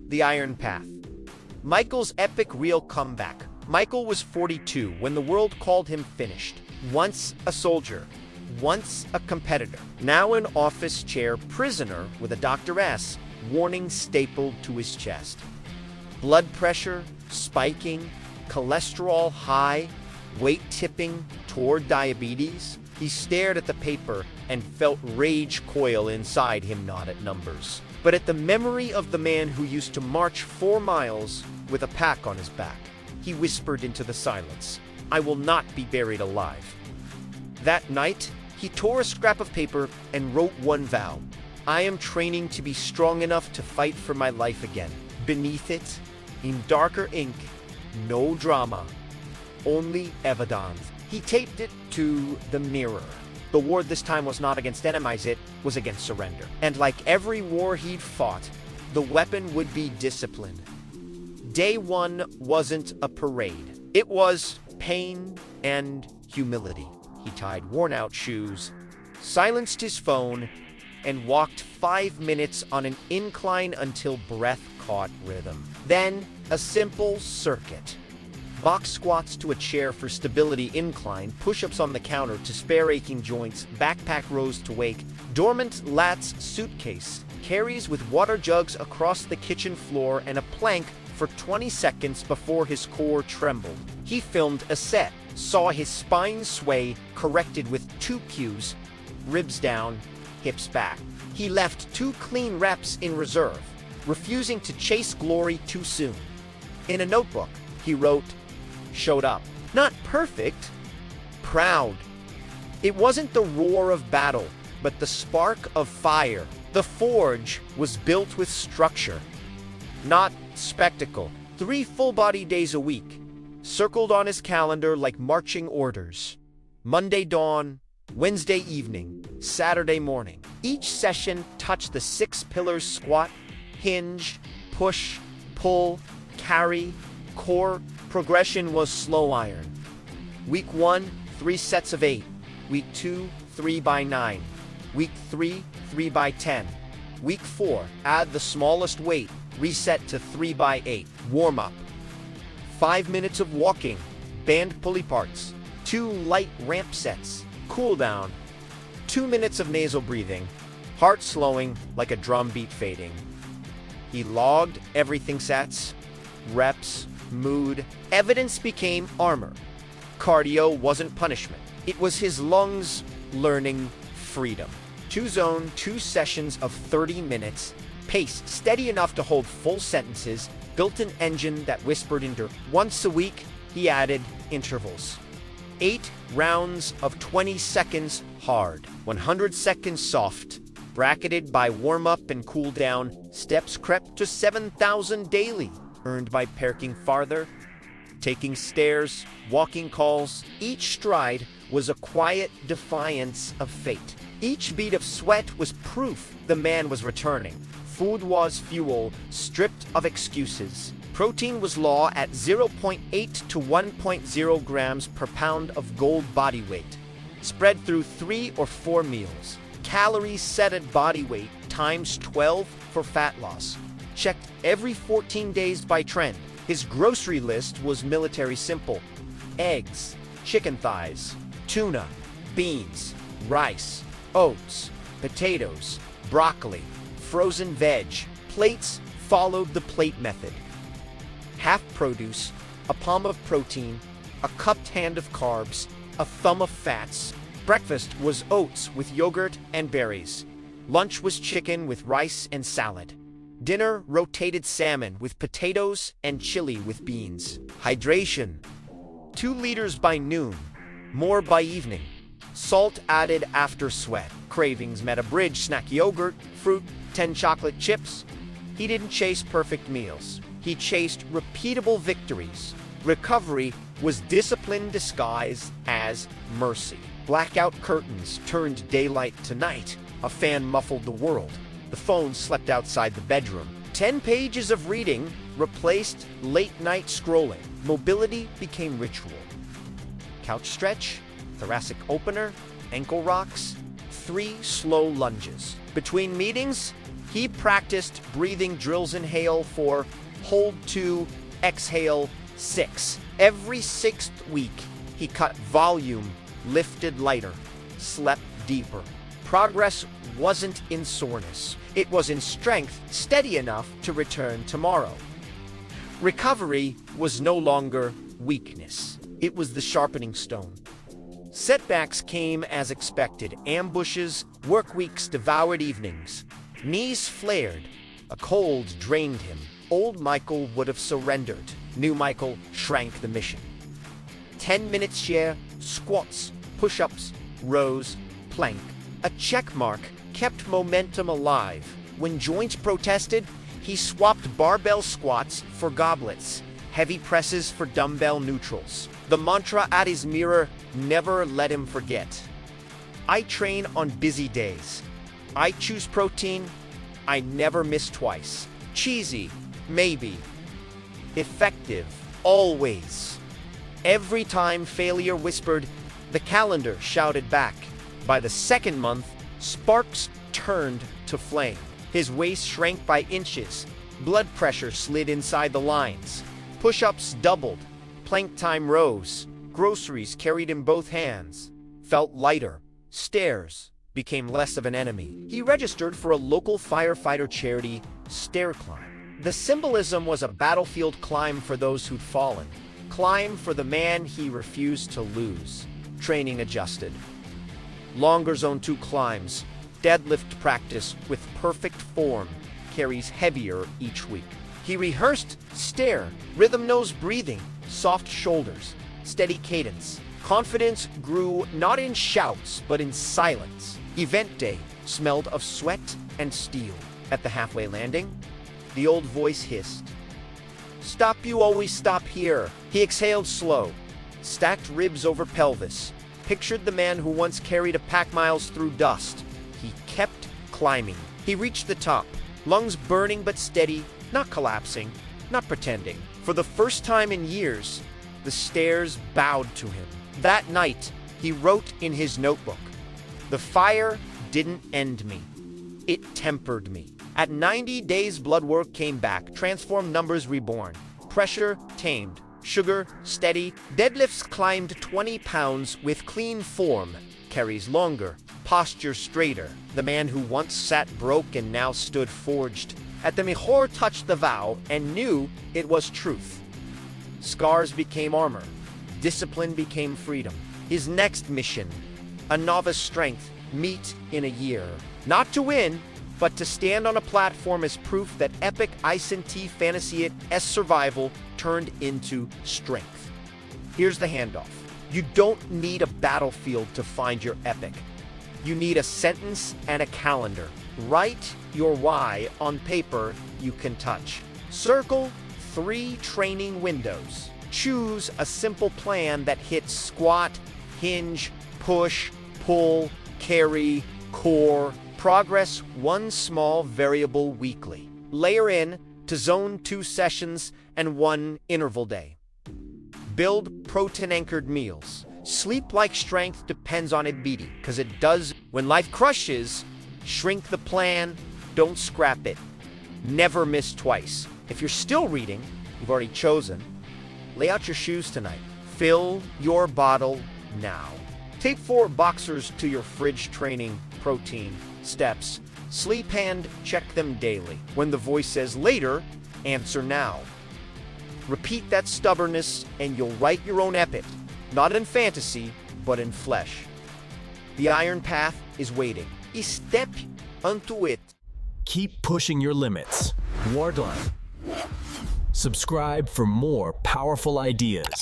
The Iron Path. Michael's epic real comeback. Michael was 42 when the world called him finished. Once a soldier, once a competitor, now an office chair prisoner with a Dr. S warning stapled to his chest. Blood pressure spiking, cholesterol high, weight tipping toward diabetes. He stared at the paper and felt rage coil inside him, not at numbers, but at the memory of the man who used to march 4 miles with a pack on his back. He whispered into the silence, "I will not be buried alive." That night, he tore a scrap of paper and wrote one vow. "I am training to be strong enough to fight for my life again." Beneath it, in darker ink, no drama, only evidence. He taped it to the mirror. The war this time was not against enemies, it was against surrender. And like every war he'd fought, the weapon would be discipline. Day one wasn't a parade. It was pain and humility. He tied worn-out shoes, silenced his phone, and walked 5 minutes on an incline until breath caught rhythm. Then, a simple circuit. Box squats to a chair for stability incline, push-ups on the counter to spare aching joints, backpack rows to wake, dormant lats suitcase, carries with water jugs across the kitchen floor, and a plank for 20 seconds before his core trembled. He filmed a set, saw his spine sway, corrected with 2 cues, ribs down, hips back. He left 2 clean reps in reserve, refusing to chase glory too soon. In a notebook, he wrote, "Showed up. Not perfect, proud." It wasn't the roar of battle, but the spark of fire. The forge was built with structure, not spectacle. 3 full-body days a week, circled on his calendar like marching orders. Monday dawn, Wednesday evening, Saturday morning. Each session touched the 6 pillars: squat, hinge, push, pull, carry, core. Progression was slow iron. Week 1, 3 sets of 8. Week 2, 3 by 9. Week 3, 3 by 10. Week 4, add the smallest weight, reset to 3 by 8. Warm up. 5 minutes of walking, band pulley parts. 2 light ramp sets. Cool down. 2 minutes of nasal breathing, heart slowing like a drum beat fading. He logged everything: sets, reps, mood. Evidence became armor. Cardio wasn't punishment. It was his lungs learning freedom. 2 zone, 2 sessions of 30 minutes, paced steady enough to hold full sentences, built an engine that whispered endure. Once a week, he added intervals. 8 rounds of 20 seconds hard, 100 seconds soft, bracketed by warm-up and cool-down. Steps crept to 7,000 daily, earned by parking farther, taking stairs, walking calls. Each stride was a quiet defiance of fate. Each bead of sweat was proof the man was returning. Food was fuel, stripped of excuses. Protein was law at 0.8 to 1.0 grams per pound of gold body weight, spread through 3 or 4 meals. Calories set at body weight times 12 for fat loss, checked every 14 days by trend. His grocery list was military simple: eggs, chicken thighs, tuna, beans, rice, oats, potatoes, broccoli, frozen veg. Plates followed the plate method: half produce, a palm of protein, a cupped hand of carbs, a thumb of fats. Breakfast was oats with yogurt and berries. Lunch was chicken with rice and salad. Dinner rotated salmon with potatoes and chili with beans. Hydration: 2 liters by noon, more by evening. Salt added after sweat. Cravings met a bridge: snack yogurt, fruit, 10 chocolate chips. He didn't chase perfect meals. He chased repeatable victories. Recovery was discipline disguised as mercy. Blackout curtains turned daylight to night. A fan muffled the world. The phone slept outside the bedroom. 10 pages of reading replaced late-night scrolling. Mobility became ritual. Couch stretch, thoracic opener, ankle rocks, 3 slow lunges. Between meetings, He practiced breathing drills. Inhale 4, hold 2, exhale 6. Every 6th week, he cut volume, lifted lighter, slept deeper. Progress wasn't in soreness. It was in strength, steady enough to return tomorrow. Recovery was no longer weakness. It was the sharpening stone. Setbacks came as expected. Ambushes, work weeks, devoured evenings. Knees flared. A cold drained him. Old Michael would have surrendered. New Michael shrank the mission. 10 minutes share, squats, push-ups, rows, plank. A check mark kept momentum alive. When joints protested, he swapped barbell squats for goblets, heavy presses for dumbbell neutrals. The mantra at his mirror never let him forget. I train on busy days. I choose protein. I never miss twice. Cheesy, maybe. Effective, always. Every time failure whispered, the calendar shouted back. By the second month, sparks turned to flame. His waist shrank by inches. Blood pressure slid inside the lines. Push-ups doubled. Plank time rose. Groceries carried in both hands. Felt lighter. Stairs became less of an enemy. He registered for a local firefighter charity stair climb. The symbolism was a battlefield climb for those who'd fallen. Climb for the man he refused to lose. Training adjusted. Longer zone 2 climbs. Deadlift practice with perfect form carries heavier each week. He rehearsed stair, rhythm nose breathing, soft shoulders, steady cadence. Confidence grew not in shouts, but in silence. Event day smelled of sweat and steel. At the halfway landing, the old voice hissed. Stop, you always stop here. He exhaled slow, stacked ribs over pelvis, pictured the man who once carried a pack miles through dust. He kept climbing. He reached the top, lungs burning but steady, not collapsing, not pretending. For the first time in years, the stairs bowed to him. That night, he wrote in his notebook, "The fire didn't end me. It tempered me." At 90 days, blood work came back, transformed numbers reborn. Pressure tamed, sugar steady. Deadlifts climbed 20 pounds with clean form, carries longer, posture straighter. The man who once sat broke and now stood forged. At the Mejor touched the vow and knew it was truth. Scars became armor. Discipline became freedom. His next mission, a novice strength, meet in a year. Not to win, but to stand on a platform as proof that epic Ice and Tea Fantasy S survival turned into strength. Here's the handoff. You don't need a battlefield to find your epic. You need a sentence and a calendar. Write your why on paper you can touch. Circle 3 training windows. Choose a simple plan that hits squat, hinge, push, pull, carry, core. Progress 1 small variable weekly. Layer in to zone 2 sessions and 1 interval day. Build protein-anchored meals. Sleep like strength depends on it beating, because it does. When life crushes, shrink the plan, don't scrap it. Never miss twice. If you're still reading, you've already chosen. Lay out your shoes tonight. Fill your bottle now. Take 4 boxers to your fridge. Training, protein, steps, sleep, and check them daily. When the voice says later, answer now. Repeat that stubbornness and you'll write your own epic. Not in fantasy, but in flesh. The iron path is waiting. Step onto it. Keep pushing your limits. Wardline. Subscribe for more powerful ideas.